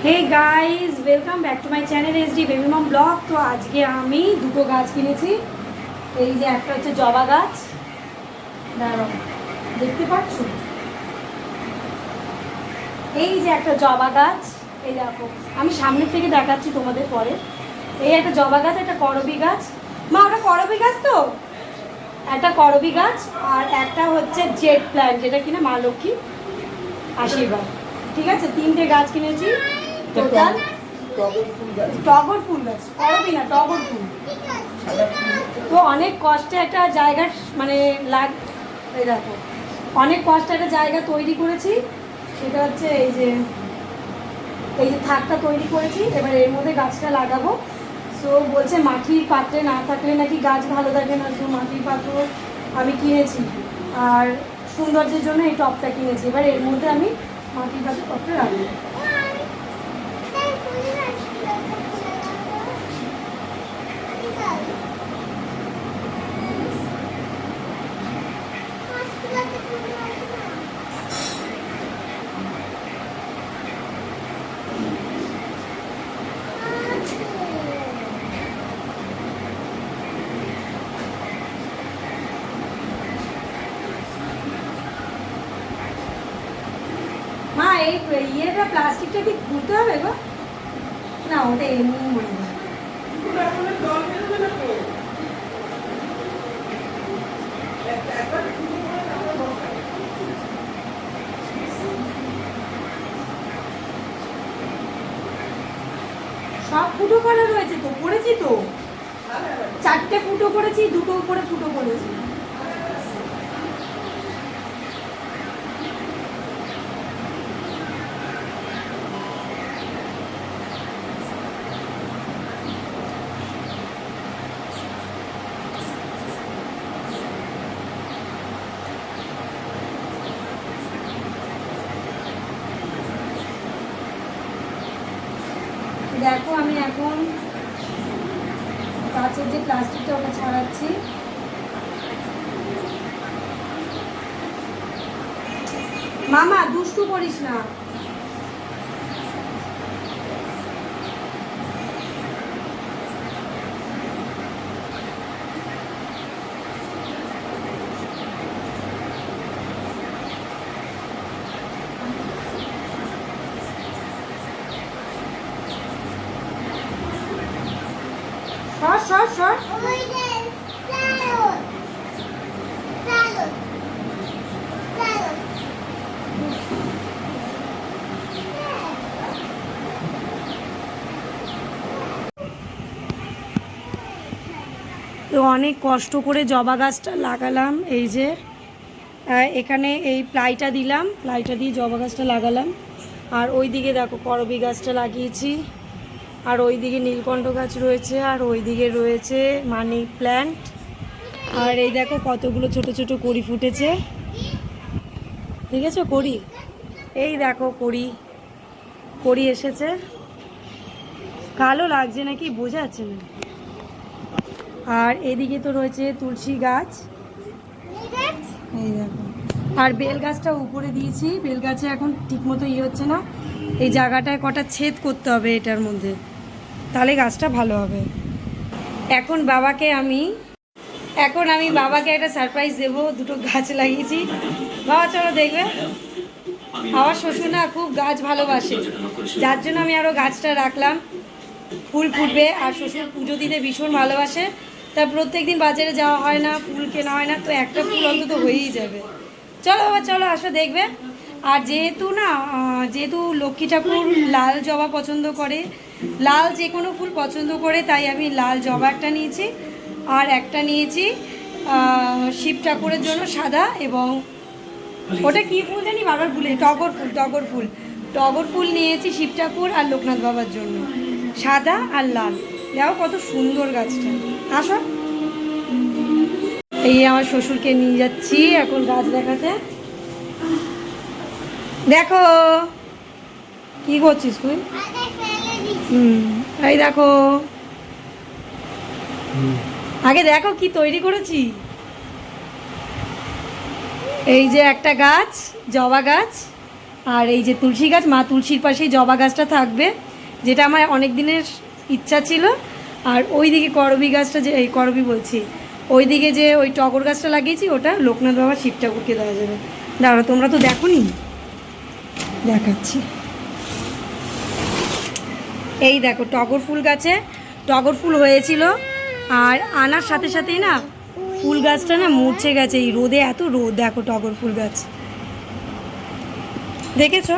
Hey guys, welcome back to my channel SD Baby Mom Blog. তো আজকে আমি দুটো গাছ কিনেছি। এই যে একটা হচ্ছে জবা গাছ, দাঁড়াও দেখতে পাচ্ছ, এই যে একটা জবা গাছ, এই দেখো আমি সামনে থেকে দেখাচ্ছি তোমাদের পরে। এই একটা জবা গাছ, একটা করবী গাছ। মা ওটা করবী গাছ তো, একটা করবী গাছ, আর একটা হচ্ছে জেড প্ল্যান্ট, যেটা কিনা মা লক্ষ্মী আশীর্বাদ। ঠিক আছে, তিনটে গাছ কিনেছি টোটাল। টগর ফুল গাছ, করবি না, টগর ফুল। তো অনেক কষ্টে একটা জায়গা মানে এই দেখো অনেক কষ্টে একটা জায়গা তৈরি করেছি। সেটা হচ্ছে এই যে থাকটা তৈরি করেছি। এবার এর মধ্যে গাছটা লাগাবো। সো বলছে মাটির পাত্রে না থাকলে নাকি গাছ ভালো থাকে না। সো মাটির পাত্র আমি কিনেছি, আর সৌন্দর্যের জন্য এই টবটা কিনেছি। এবার এর মধ্যে আমি মাটির পাত্রে টবটা রাখবো। মা এই ইয়েটা প্লাস্টিকটা কি ঘুরতে হবে গো? না, ওটা এমনি মনে হয়। সব ফুটো করা রয়েছে তো, করেছি তো, 4টে ফুটো করেছি, দুটো উপরে ফুটো করেছি। দেখো আমি এখন কাঁচের যে প্লাস্টিকটা ওটা ছাড়াচ্ছি। মামা দুষ্টু করিস না। সর সর সর। তো অনেক কষ্ট করে জবা গাছটা লাগালাম। এই যে এখানে এই প্লাইটা দিলাম, প্লাইটা দিয়ে জবা গাছটা লাগালাম। আর ওই দিকে দেখো করবী গাছটা লাগিয়েছি, আর ওই দিকে নীলকণ্ঠ গাছ রয়েছে, আর ওই দিকে রয়েছে মানি প্ল্যান্ট। আর এই দেখো কতগুলো ছোট ছোট কড়ি ফুটেছে, ঠিক আছে? কড়ি, এই দেখো কড়ি, কড়ি এসেছে। কালো লাগছে নাকি বোঝা যাচ্ছে না। আর এদিকে তো রয়েছে তুলসী গাছ, এই দেখো। আর বেল গাছটা উপরে দিয়েছি, বেল গাছে এখন ঠিকমতো হচ্ছে না। এই জায়গাটায় কটা ছেদ করতে হবে এটার মধ্যে, তাহলে গাছটা ভালো হবে। এখন আমি বাবাকে একটা সারপ্রাইজ দেবো। দুটো গাছ লাগিয়েছি, বাবা চলো দেখবে। আমার শ্বশুর না খুব গাছ ভালোবাসে, যার জন্য আমি আরও গাছটা রাখলাম। ফুল ফুটবে, আর শ্বশুর পুজো দিতে ভীষণ ভালোবাসে। তা প্রত্যেকদিন বাজারে যাওয়া হয় না, ফুল কেনা হয় না, তো একটা ফুল অন্তত হয়েই যাবে। চলো বাবা চলো, আসো দেখবে। আর যেহেতু লক্ষ্মী ঠাকুর লাল জবা পছন্দ করে, লাল যে কোনো ফুল পছন্দ করে, তাই আমি লাল জবা একটা নিয়েছি। আর একটা নিয়েছি শিব ঠাকুরের জন্য সাদা, এবং ওটা কী ফুল জানি বাবার ভুলে, টগর ফুল নিয়েছি শিব ঠাকুর আর লোকনাথ বাবার জন্য, সাদা আর লাল। দেখো কত সুন্দর গাছটা। আসো, এই আমার শ্বশুরকে নিয়ে যাচ্ছি এখন গাছ দেখাতে। দেখো কি করছিস তুই? এই দেখো, আগে দেখো কি তৈরি করেছি। এই যে একটা গাছ, জবা গাছ, আর এই যে তুলসী গাছ, মা তুলসীর পাশেই জবা গাছটা থাকবে, যেটা আমার অনেক দিনের ইচ্ছা ছিল। আর ওই দিকে করবী গাছটা, যে এই করবী বলছি, ওই দিকে যে ওই টগর গাছটা লাগিয়েছি, ওটা লোকনাথ বাবা শিব ঠাকুরকে দেওয়া যাবে। দাঁড়াও, তোমরা তো দেখোনি, দেখাচ্ছি। এই দেখো টগর ফুল গাছে টগর ফুল হয়েছিল, আর আনার সাথে সাথেই না ফুল গাছটা না মরছে গেছে, এই রোদে, এত রোদ। দেখো টগর ফুল গাছ দেখেছো?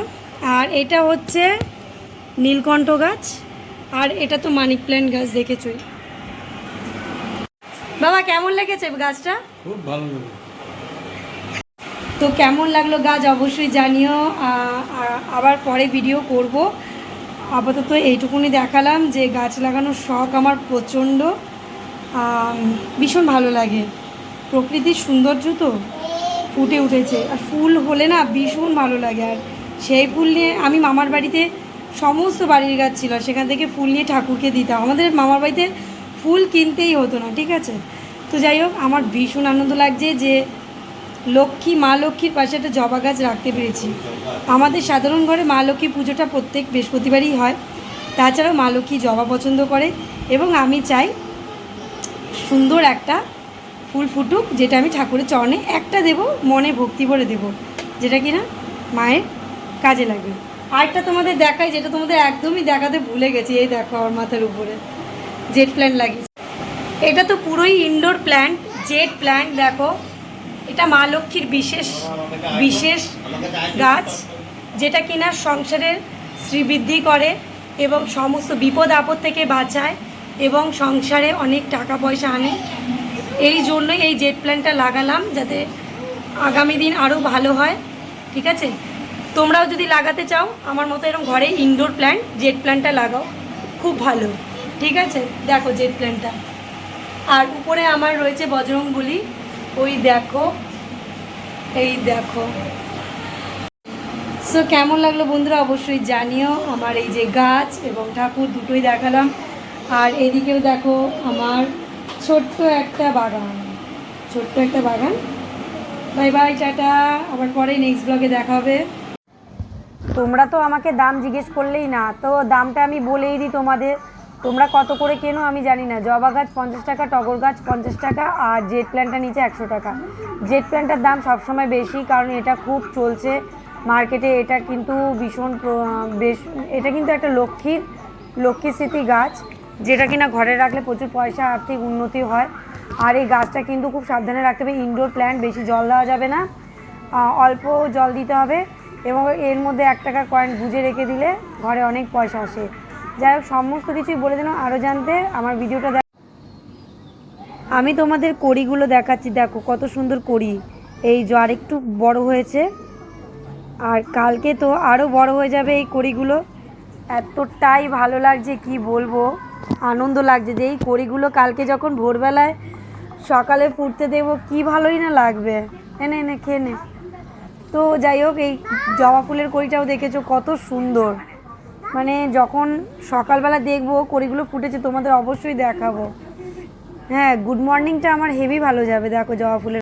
আর এটা হচ্ছে নীলকণ্ঠ গাছ, আর এটা তো মানি প্ল্যান্ট গাছ, দেখেছোই। বাবা কেমন লেগেছে গাছটা? খুব ভালো লাগে। তো কেমন লাগলো গাছ অবশ্যই জানিও। আবার পরে ভিডিও করব। আপাতত এইটুকুনি দেখালাম যে গাছ লাগানোর শখ আমার প্রচণ্ড, ভীষণ ভালো লাগে। প্রকৃতির সৌন্দর্য তো ফুটে উঠেছে, আর ফুল হলে না ভীষণ ভালো লাগে। আর সেই ফুল নিয়ে আমি মামার বাড়িতে, সমস্ত বাড়ির গাছ ছিল, সেখান থেকে ফুল নিয়ে ঠাকুরকে দিতাম। আমাদের মামার বাড়িতে ফুল কিনতেই হতো না, ঠিক আছে? তো যাই হোক, আমার ভীষণ আনন্দ লাগছে যে মা লক্ষ্মীর পাশে একটা জবা গাছ রাখতে পেরেছি। আমাদের সাধারণ ঘরে মা লক্ষ্মী পুজোটা প্রত্যেক বৃহস্পতিবারই হয়। তাছাড়াও মা লক্ষ্মী জবা পছন্দ করে, এবং আমি চাই সুন্দর একটা ফুল ফুটুক, যেটা আমি ঠাকুরের চরণে একটা দেব, মনে ভক্তি ভরে দেব, যেটা কিনা মায়ের কাজে লাগবে। আরেকটা তোমাদের দেখাই, যেটা তোমাদের একদমই দেখাতে ভুলে গেছি। এই দেখো আমার মাথার উপরে জেট প্ল্যান্ট লাগিয়েছে। এটা তো পুরোই ইনডোর প্ল্যান্ট, জেট প্ল্যান্ট। দেখো, এটা মা লক্ষ্মীর বিশেষ গাছ, যেটা কিনা সংসারের শ্রীবৃদ্ধি করে এবং সমস্ত বিপদ আপদ থেকে বাঁচায় এবং সংসারে অনেক টাকা পয়সা আনে। এই জন্যই এই জেট প্ল্যান্টটা লাগালাম, যাতে আগামী দিন আরও ভালো হয়, ঠিক আছে? তোমরাও যদি লাগাতে চাও আমার মতো এরকম ঘরে ইনডোর প্ল্যান্ট, জেট প্ল্যান্টটা লাগাও, খুব ভালো, ঠিক আছে? দেখো জেট প্ল্যান্টটা। আর উপরে আমার রয়েছে বজরংবলী, ওই দেখো, এই দেখো। সো কেমন লাগলো বন্ধুরা অবশ্যই জানিও। আমার এই যে গাছ এবং ঠাকুর দুটোই দেখালাম, আর এদিকেও দেখো আমার ছোট্ট একটা বাগান, বাই বাই, টাটা। আবার পরে নেক্সট ব্লগে দেখা হবে। তোমরা তো আমাকে দাম জিজ্ঞেস করলেই না, তো দামটা আমি বলেই দিই তোমাদের। তোমরা কত করে কেনো আমি জানি না। জবা গাছ 50 টাকা, টগর গাছ 50 টাকা, আর জেট প্ল্যান্টটা নিচে 100 টাকা। জেট প্ল্যান্টটার দাম সবসময় বেশি, কারণ এটা খুব চলছে মার্কেটে। এটা কিন্তু ভীষণ এটা কিন্তু একটা লক্ষ্মী স্মৃতি গাছ, যেটা কিনা ঘরে রাখলে প্রচুর পয়সা, আর্থিক উন্নতি হয়। আর এই গাছটা কিন্তু খুব সাবধানে রাখতে হবে। ইনডোর প্ল্যান্ট, বেশি জল দেওয়া যাবে না, অল্প জল দিতে হবে, এবং এর মধ্যে 1 টাকার কয়েন গুঁজে রেখে দিলে ঘরে অনেক পয়সা আসে। যাই হোক, সমস্ত কিছুই বলে দিলাম। আরও জানতে আমার ভিডিওটা আমি তোমাদের কড়িগুলো দেখাচ্ছি। দেখো কত সুন্দর কড়ি, এই যে আর একটু বড় হয়েছে, আর কালকে তো আরও বড় হয়ে যাবে এই কড়িগুলো। এতটাই ভালো লাগছে, কি বলবো, আনন্দ লাগছে যে এই কড়িগুলো কালকে যখন ভোরবেলায় সকালে ফুটতে দেবো, কি ভালোই না লাগবে। এনে এনে খেয়ে নে। তো যাই হোক, এই জবা ফুলের কড়িটাও দেখেছো কত সুন্দর, মানে যখন সকালবেলা দেখবো কড়িগুলো ফুটেছে তোমাদের অবশ্যই দেখাবো। হ্যাঁ, গুড মর্নিংটা আমার হেভি ভালো যাবে। দেখো জবা ফুলের